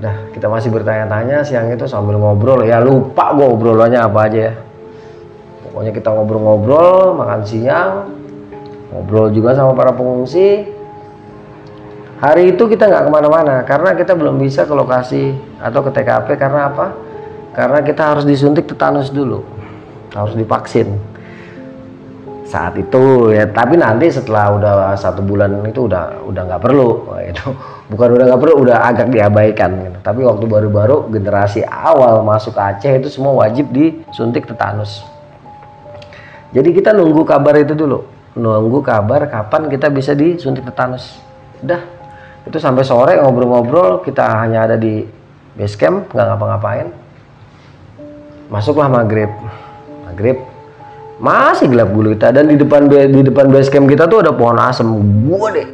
Udah, kita masih bertanya-tanya siang itu sambil ngobrol, ya lupa gua obrolannya apa aja ya. Pokoknya kita ngobrol-ngobrol, makan siang, ngobrol juga sama para pengungsi. Hari itu kita nggak kemana-mana karena kita belum bisa ke lokasi atau ke TKP. Karena apa? Karena kita harus disuntik tetanus dulu, harus divaksin saat itu ya. Tapi nanti setelah udah 1 bulan itu udah nggak perlu. Itu bukan udah nggak perlu, udah agak diabaikan gitu. Tapi waktu baru-baru generasi awal masuk Aceh itu semua wajib disuntik tetanus. Jadi kita nunggu kabar itu dulu, nunggu kabar kapan kita bisa disuntik tetanus. Udah, itu sampai sore ngobrol-ngobrol, kita hanya ada di base camp, nggak ngapa-ngapain. Masuklah maghrib masih gelap gulita, dan di depan base camp kita tuh ada pohon asem gede,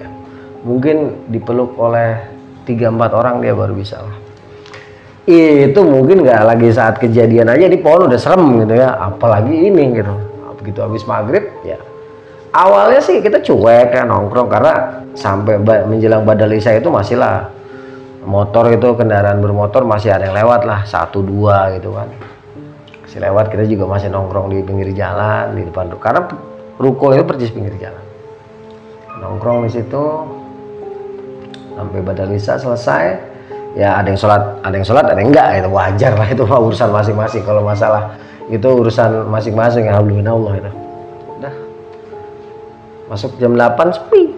mungkin dipeluk oleh 3-4 orang dia baru bisa lah. Itu mungkin nggak lagi saat kejadian aja di pohon udah serem gitu ya, apalagi ini gitu. Begitu habis maghrib ya, awalnya sih kita cuek ya, nongkrong, karena sampai menjelang Badal Isya itu masih lah motor itu, kendaraan bermotor masih ada yang lewat lah, 1-2 gitu kan masih lewat. Kita juga masih nongkrong di pinggir jalan di depan, karena ruko itu persis pinggir jalan, nongkrong di situ sampai Badal Isya selesai. Ya ada yang sholat ada yang enggak, itu wajar lah, itu mah urusan masing-masing. Kalau masalah itu urusan masing-masing, alhamdulillah itu. Udah masuk jam 8 sepi,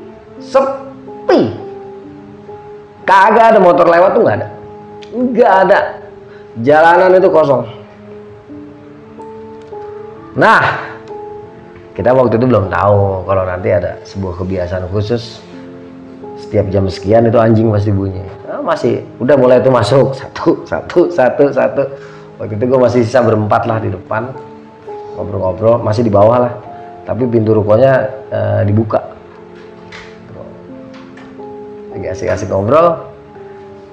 kagak ada motor lewat tuh, nggak ada, jalanan itu kosong. Nah, kita waktu itu belum tahu kalau nanti ada sebuah kebiasaan khusus, setiap jam sekian itu anjing pasti bunyi. Masih udah mulai itu masuk satu. Waktu itu gue masih sisa berempat lah di depan, ngobrol-ngobrol, masih di bawah lah, tapi pintu rukonya dibuka. Lagi asik-asik ngobrol,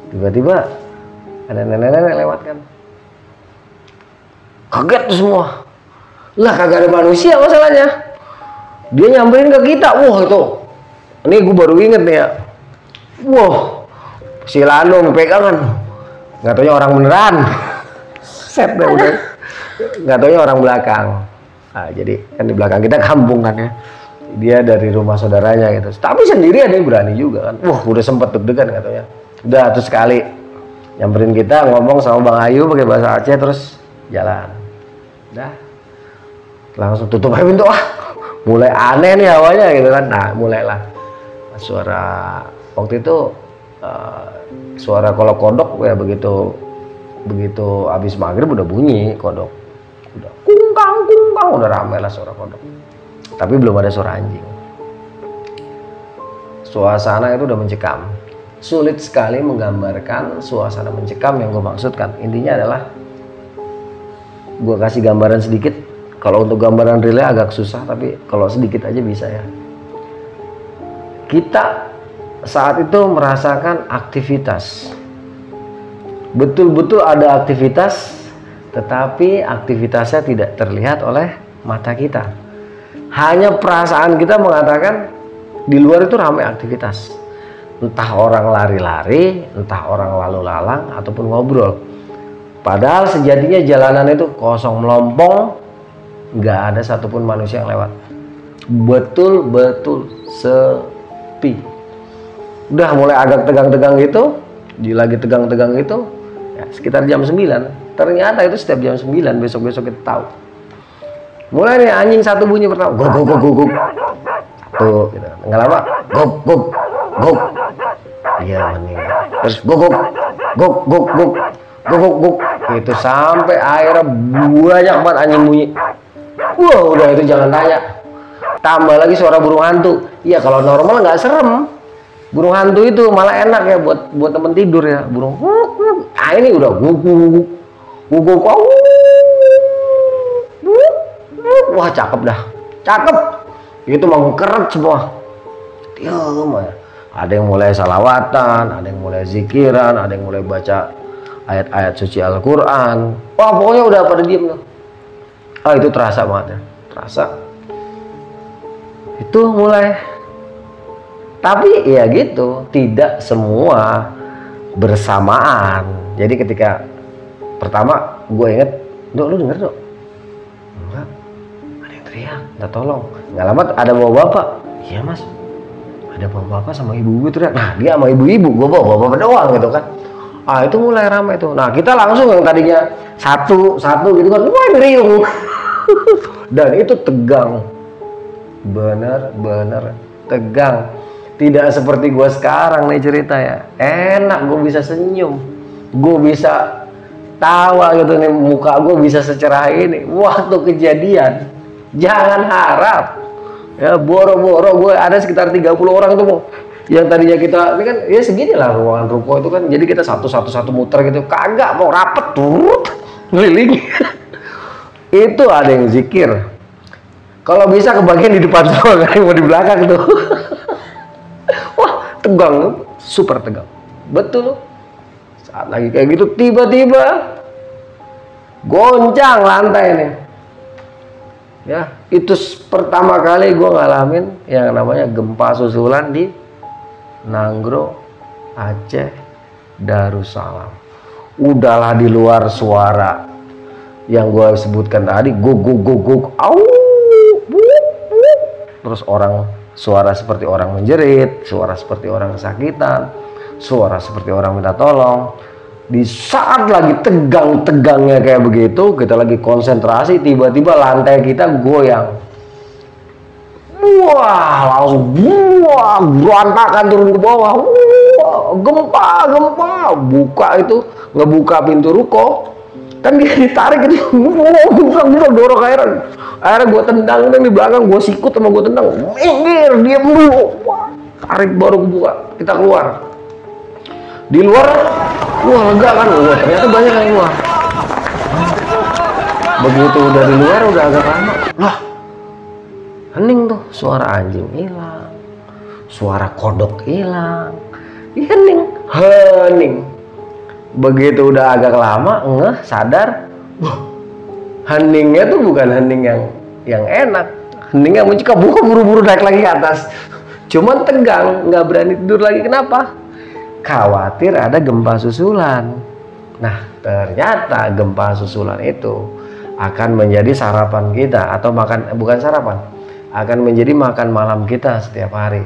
tiba-tiba ada nenek-nenek lewat kan. Kaget tuh semua. Lah kagak ada manusia masalahnya. Dia nyamperin ke kita. Wah itu, ini gue baru inget nih ya. Wah, si Lano pegangan, nggak taunya orang beneran. Set deh udah, nggak taunya orang belakang. Nah, jadi kan di belakang kita kampung kan ya, dia dari rumah saudaranya gitu, tapi sendiri ada yang berani juga kan. Wah udah sempet deg-degan katanya. Udah terus sekali nyamperin kita, ngomong sama Bang Ayu pakai bahasa Aceh, terus jalan. Udah langsung tutup pintu. Mulai aneh nih hawanya gitu kan. Nah mulailah suara, waktu itu suara kalau kodok ya, begitu habis maghrib udah bunyi kodok, udah kungkang, udah ramai lah suara kodok, tapi belum ada suara anjing. Suasana itu udah mencekam, sulit sekali menggambarkan suasana mencekam yang gue maksudkan. Intinya adalah gue kasih gambaran sedikit. Kalau untuk gambaran relay agak susah, tapi kalau sedikit aja bisa ya. Kita saat itu merasakan aktivitas, betul-betul ada aktivitas, tetapi aktivitasnya tidak terlihat oleh mata kita. Hanya perasaan kita mengatakan di luar itu ramai aktivitas, entah orang lari-lari, entah orang lalu lalang, ataupun ngobrol. Padahal sejatinya jalanan itu kosong melompong, nggak ada satupun manusia yang lewat, betul-betul sepi. Udah mulai agak tegang-tegang gitu, lagi tegang-tegang gitu ya, sekitar jam 9. Ternyata itu setiap jam 9 besok-besok kita tahu. Mulai nih anjing satu bunyi pertama, guk. Tuh gitu. Nggak lama, guk. Iya meninggal. Terus guk. Itu sampai akhirnya banyak banget anjing bunyi. Wah udah itu jangan tanya. Tambah lagi suara burung hantu. Iya kalau normal nggak serem. Burung hantu itu malah enak ya buat temen tidur ya. Burung ah ini udah guguk. Wah cakep dah. Cakep. Itu mengkeret semua. Diam ya. Ada yang mulai salawatan, ada yang mulai zikiran, ada yang mulai baca ayat-ayat suci Al-Quran. Wah pokoknya udah pada diem tuh. Oh itu terasa banget ya, terasa. Itu mulai. Tapi ya gitu, tidak semua bersamaan. Jadi ketika pertama gue inget, Dok lu denger Dok? Enggak, ada yang teriak, minta tolong. Nggak lama ada bawa bapak. Iya mas, ada bawa bapak sama ibu-ibu teriak. Nah dia sama ibu-ibu, gue bawa bapak doang gitu kan. Ah itu mulai ramai tuh. Nah kita langsung yang tadinya satu gitu kan, wah ngeriung. Dan itu tegang, bener-bener tegang. Tidak seperti gue sekarang nih cerita ya. Enak, gue bisa senyum, gue bisa tawa gitu nih, muka gue bisa secerah ini. Waktu kejadian, jangan harap ya, boro-boro gue ada sekitar 30 orang tuh yang tadinya kita ini kan ya segini lah ruangan ruko itu kan, jadi kita satu muter gitu, kagak mau rapet tuh ngeliling. Itu ada yang zikir, kalau bisa kebagian di depan semua, nggak mau di belakang tuh. Wah tegang, super tegang, betul. Saat lagi kayak gitu tiba-tiba goncang lantai nih ya. Itu pertama kali gue ngalamin yang namanya gempa susulan di Nanggro, Aceh, Darussalam. Udahlah di luar suara yang gue sebutkan tadi, gug, au, terus orang suara seperti orang menjerit, suara seperti orang kesakitan, suara seperti orang minta tolong. Di saat lagi tegang-tegangnya kayak begitu, kita lagi konsentrasi, tiba-tiba lantai kita goyang. Wah, langsung berantakan turun ke bawah. Wah, gempa. Buka itu, ngebuka pintu ruko. Kan dia ditarik gitu. Buka dorong akhirnya gue tendang di belakang, gue sikut sama gue tendang. Minggir, diam dulu. Wah, tarik baru buka. Kita keluar. Di luar, wah lega kan, wah ternyata banyak yang keluar. Begitu udah di luar udah agak lama, lah hening tuh, suara anjing hilang, suara kodok hilang, hening. Begitu udah agak lama sadar, wah heningnya tuh bukan hening yang enak, hening yang mencekam, bukan buru-buru naik lagi ke atas, cuman tegang, nggak berani tidur lagi. Kenapa? Khawatir ada gempa susulan. Nah ternyata gempa susulan itu akan menjadi sarapan kita, atau bukan sarapan, akan menjadi makan malam kita setiap hari.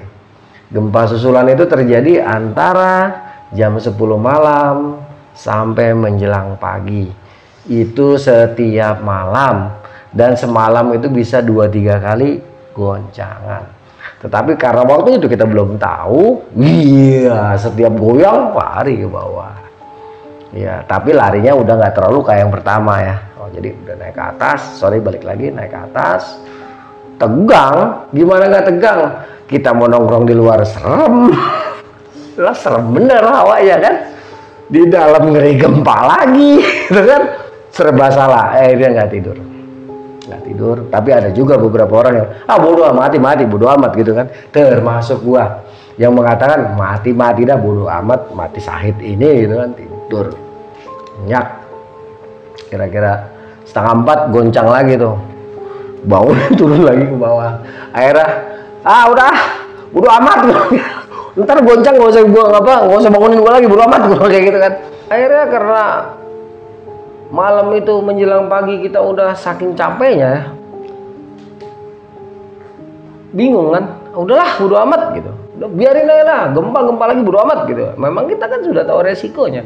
Gempa susulan itu terjadi antara jam 10 malam sampai menjelang pagi. Itu setiap malam, dan semalam itu bisa 2-3 kali goncangan. Tetapi karena waktu itu kita belum tahu, iya setiap goyang lari ke bawah. Ya, tapi larinya udah nggak terlalu kayak yang pertama ya. Oh, jadi udah naik ke atas, balik lagi naik ke atas. Tegang, gimana nggak tegang? Kita mau nongkrong di luar serem. Lah serem bener hawanya kan. Di dalam ngeri gempa lagi, gitu kan? Serba salah. Dia nggak tidur. Tapi ada juga beberapa orang yang bodoh mati bodoh amat gitu kan, termasuk gua yang mengatakan mati dah bodoh amat, mati syahid ini gitu kan, tidur nyak. Kira-kira 3:30 goncang lagi tuh, bangun turun lagi ke bawah. Akhirnya udah bodoh amat. Ntar goncang nggak usah bangunin gua lagi, bodoh amat gua kayak gitu kan. Akhirnya karena malam itu menjelang pagi kita udah saking capeknya, bingung kan, udahlah bodo amat gitu, udah biarin aja lah, gempa lagi bodo amat gitu. Memang kita kan sudah tahu resikonya,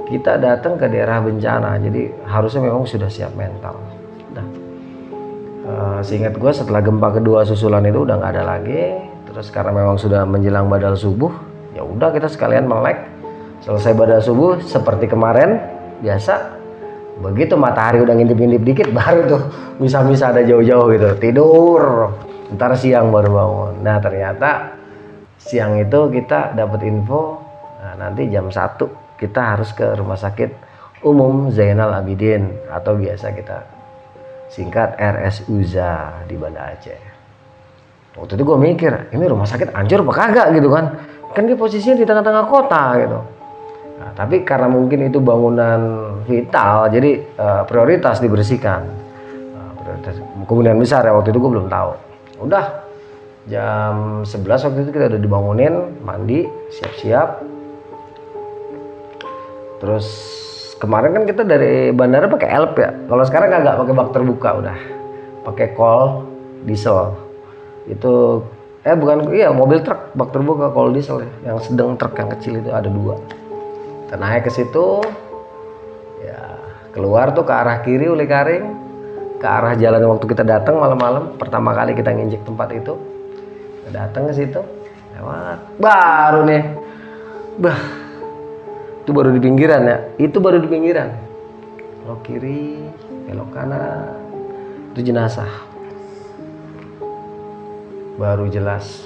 kita datang ke daerah bencana, jadi harusnya memang sudah siap mental. Nah, seingat gue setelah gempa kedua susulan itu udah nggak ada lagi. Terus karena memang sudah menjelang badal subuh, ya udah kita sekalian melek. Selesai badal subuh seperti kemarin biasa. Begitu matahari udah ngintip-ngintip dikit, baru tuh misa-misa ada jauh-jauh gitu, tidur. Ntar siang baru bangun. Nah ternyata siang itu kita dapat info, nanti jam 1 kita harus ke Rumah Sakit Umum Zainal Abidin, atau biasa kita singkat RSUZA di Banda Aceh. Waktu itu gue mikir, ini rumah sakit hancur apa kagak gitu kan dia posisinya di tengah-tengah kota gitu. Nah, tapi karena mungkin itu bangunan vital, jadi prioritas dibersihkan. kemungkinan besar ya, waktu itu gue belum tahu. Udah jam 11 waktu itu kita udah dibangunin, mandi, siap-siap. Terus kemarin kan kita dari bandara pakai elp ya. Kalau sekarang kagak pakai bak terbuka, udah pakai kol diesel. Itu bukan, iya mobil truk bak terbuka kol diesel ya. Yang sedang truk yang kecil itu ada 2. Kita naik ke situ, ya keluar tuh ke arah kiri Uli Karing, ke arah jalan waktu kita datang malam-malam. Pertama kali kita nginjek tempat itu, kita datang ke situ, lewat baru nih, itu baru di pinggiran ya, itu baru di pinggiran. Belok kiri, belok kanan, itu jenazah. Baru jelas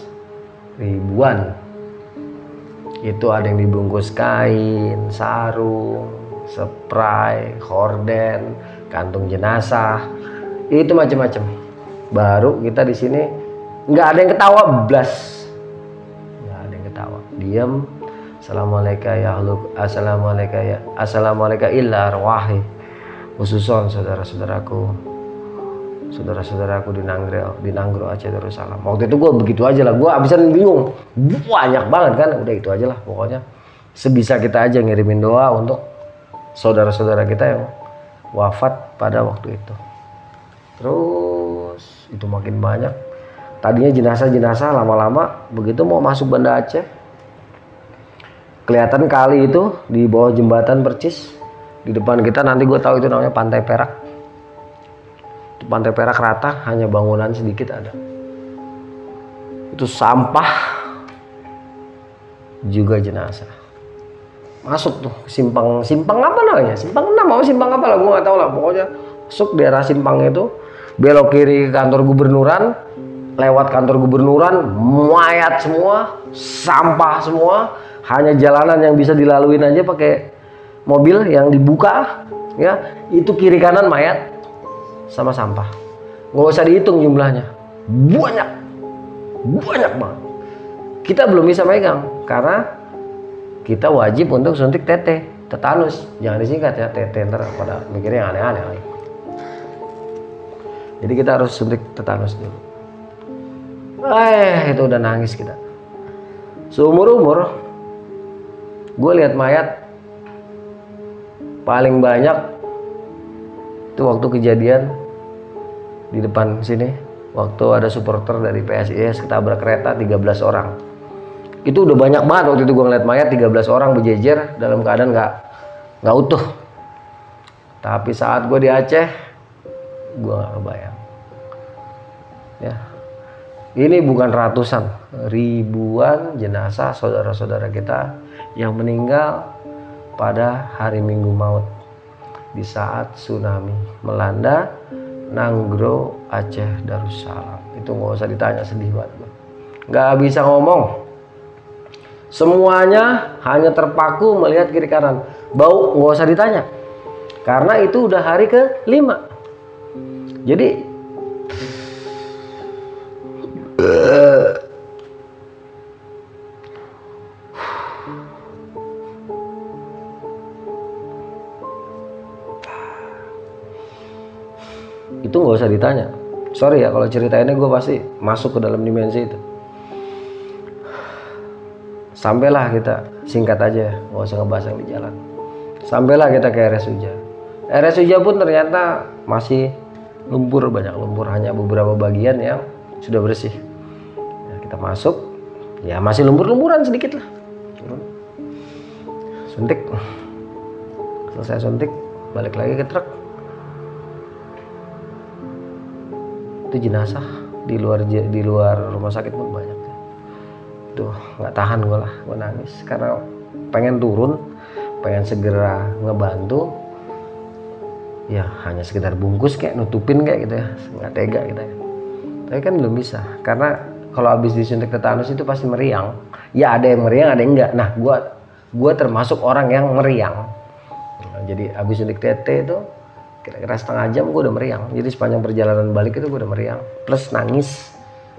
ribuan. Itu ada yang dibungkus kain, sarung, spray, horden, kantung jenazah, itu macam-macam. Baru kita di sini nggak ada yang ketawa, blas, nggak ada yang ketawa, diam. Assalamualaikum illa arwahi, khususon saudara-saudaraku di Nanggro Aceh Darussalam. Waktu itu gue begitu aja lah, gue abisan bingung, banyak banget kan, udah itu aja lah pokoknya. Sebisa kita aja ngirimin doa untuk saudara-saudara kita yang wafat pada waktu itu. Terus itu makin banyak. Tadinya jenazah-jenazah, lama-lama begitu mau masuk Banda Aceh, kelihatan kali itu di bawah jembatan percis di depan kita. Nanti gue tahu itu namanya Pantai Perak. Itu Pantai Perak rata, hanya bangunan sedikit ada. Itu sampah juga jenazah. Masuk tuh simpang apa namanya? Simpang 6 atau simpang apa lah, gue nggak tahu lah. Pokoknya masuk daerah simpang itu, belok kiri ke kantor gubernuran, lewat kantor gubernuran, mayat semua, sampah semua. Hanya jalanan yang bisa dilaluin aja pakai mobil yang dibuka, ya itu kiri kanan mayat sama sampah. Nggak usah dihitung jumlahnya, banyak banget. Kita belum bisa megang karena kita wajib untuk suntik tetanus. Jangan disingkat ya TT, ntar pada mikirnya yang aneh-aneh lagi. Jadi kita harus suntik tetanus dulu. Itu udah nangis kita. Seumur-umur gue lihat mayat paling banyak itu waktu kejadian di depan sini, waktu ada supporter dari PSIS ketabrak kereta 13 orang. Itu udah banyak banget waktu itu gue ngeliat mayat 13 orang berjejer dalam keadaan nggak utuh. Tapi saat gue di Aceh, gue nggak kebayang. Ya, ini bukan ratusan, ribuan jenazah saudara-saudara kita yang meninggal pada hari Minggu Maut di saat tsunami melanda Nanggro Aceh Darussalam. Itu nggak usah ditanya, sedih banget, nggak bisa ngomong. Semuanya hanya terpaku melihat kiri kanan. Bau nggak usah ditanya, karena itu udah hari ke-5. Jadi itu nggak usah ditanya. Sorry ya kalau cerita ini gue pasti masuk ke dalam dimensi itu. Sampailah kita, singkat aja, nggak usah ngebahas yang di jalan. Sampailah kita ke RS Uja. RS Uja pun ternyata masih lumpur, banyak lumpur, hanya beberapa bagian yang sudah bersih. Ya, kita masuk, ya masih lumpur-lumpuran sedikit lah. Suntik, selesai suntik, balik lagi ke truk. Itu jenazah di luar rumah sakit pun banyak. Tuh nggak tahan gue lah, gue nangis karena pengen turun, pengen segera ngebantu. Ya hanya sekedar bungkus kayak nutupin kayak gitu ya, nggak tega kita ya. Tapi kan belum bisa karena kalau habis disuntik tetanus itu pasti meriang. Ya ada yang meriang, ada yang enggak. Nah gue termasuk orang yang meriang. Nah, jadi habis suntik TT itu kira-kira setengah jam gue udah meriang. Jadi sepanjang perjalanan balik itu gue udah meriang. Plus nangis,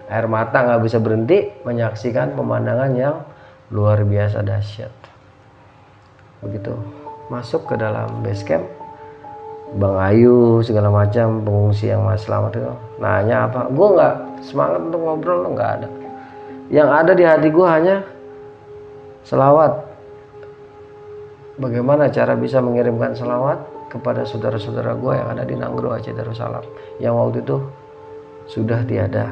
air mata nggak bisa berhenti menyaksikan pemandangan yang luar biasa dahsyat. Begitu masuk ke dalam base camp, Bang Ayu segala macam pengungsi yang masih selamat itu nanya apa, gue nggak semangat untuk ngobrol, nggak ada. Yang ada di hati gue hanya selawat. Bagaimana cara bisa mengirimkan selawat kepada saudara-saudara gue yang ada di Nanggro Aceh Darussalam yang waktu itu sudah tiada,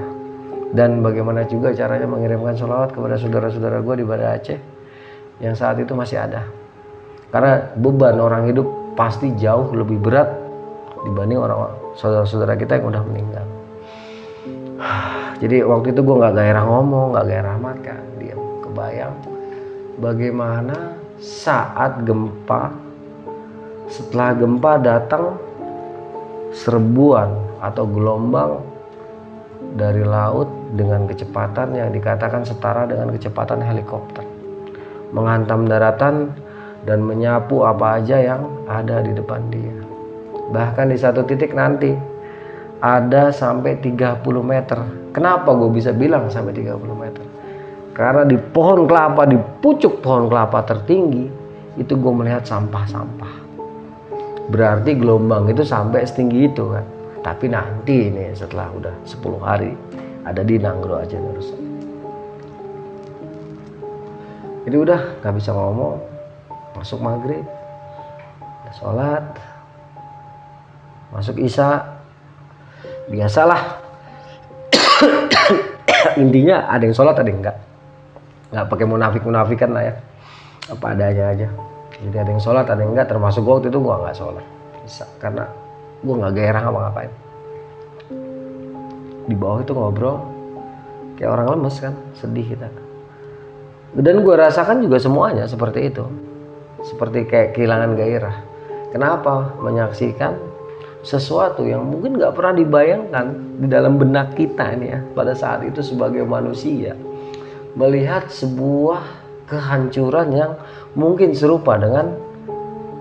dan bagaimana juga caranya mengirimkan selawat kepada saudara-saudara gue di Banda Aceh yang saat itu masih ada. Karena beban orang hidup pasti jauh lebih berat dibanding orang saudara-saudara kita yang udah meninggal. Jadi waktu itu gue nggak gairah ngomong, nggak gairah makan, diam. Kebayang bagaimana saat gempa, setelah gempa datang serbuan atau gelombang dari laut dengan kecepatan yang dikatakan setara dengan kecepatan helikopter, menghantam daratan dan menyapu apa aja yang ada di depan dia. Bahkan di satu titik nanti ada sampai 30 meter. Kenapa gue bisa bilang sampai 30 meter? Karena di pohon kelapa, di pucuk pohon kelapa tertinggi itu gue melihat sampah-sampah. Berarti gelombang itu sampai setinggi itu kan. Tapi nanti ini setelah udah 10 hari ada di Nanggro Aceh Darussalam. Jadi udah gak bisa ngomong. Masuk maghrib, sholat, masuk isya, biasalah. Intinya ada yang sholat ada yang enggak. Nggak pakai munafik-munafikan lah ya, apa adanya aja. Jadi ada yang sholat ada yang enggak, termasuk waktu itu gue nggak sholat bisa, karena gue nggak gairah ngapa-ngapain. Di bawah itu ngobrol kayak orang lemes kan, sedih kita. Dan gue rasakan juga semuanya seperti itu, seperti kayak kehilangan gairah. Kenapa? Menyaksikan sesuatu yang mungkin nggak pernah dibayangkan di dalam benak kita ini ya pada saat itu sebagai manusia, melihat sebuah kehancuran yang mungkin serupa dengan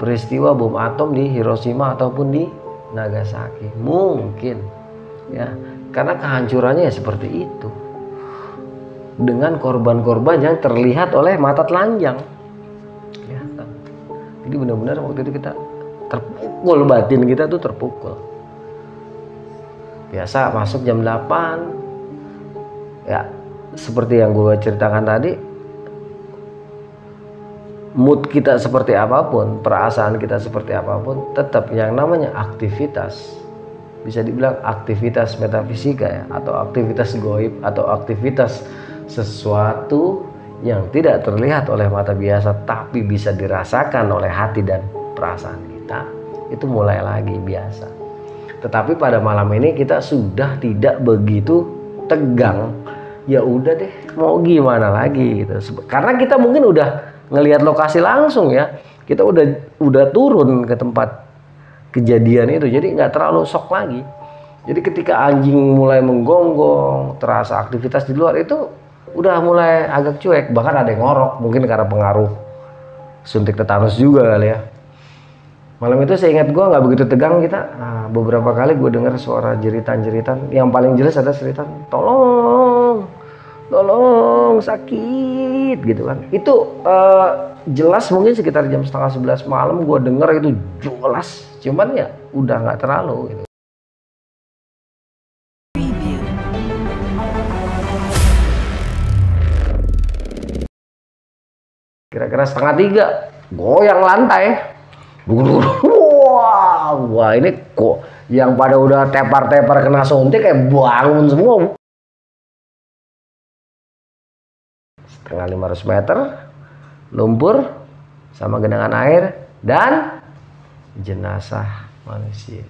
peristiwa bom atom di Hiroshima ataupun di Nagasaki. Mungkin ya, karena kehancurannya ya seperti itu, dengan korban-korban yang terlihat oleh mata telanjang ya. Jadi benar-benar waktu itu kita terpukul, batin kita tuh terpukul. Biasa masuk jam 8 ya, seperti yang gue ceritakan tadi, mood kita seperti apapun, perasaan kita seperti apapun, tetap yang namanya aktivitas, bisa dibilang aktivitas metafisika ya, atau aktivitas goib, atau aktivitas sesuatu yang tidak terlihat oleh mata biasa tapi bisa dirasakan oleh hati dan perasaan kita, itu mulai lagi biasa. Tetapi pada malam ini kita sudah tidak begitu tegang. Ya udah deh, mau gimana lagi gitu. Karena kita mungkin udah ngelihat lokasi langsung ya. Kita udah turun ke tempat kejadian itu, jadi nggak terlalu shock lagi. Jadi ketika anjing mulai menggonggong, terasa aktivitas di luar, itu udah mulai agak cuek. Bahkan ada yang ngorok, mungkin karena pengaruh suntik tetanus juga kali ya. Malam itu saya ingat gue nggak begitu tegang kita. Nah, beberapa kali gue dengar suara jeritan-jeritan. Yang paling jelas ada jeritan, tolong, tolong, sakit gitu kan. Itu jelas mungkin sekitar jam 10:30 malam gue dengar itu jelas. Cuman ya udah nggak terlalu gitu. Kira-kira 2:30 goyang lantai. Wah, ini kok yang pada udah tepar-tepar kena suntik kayak bangun semua. 350 meter lumpur sama genangan air dan jenazah manusia.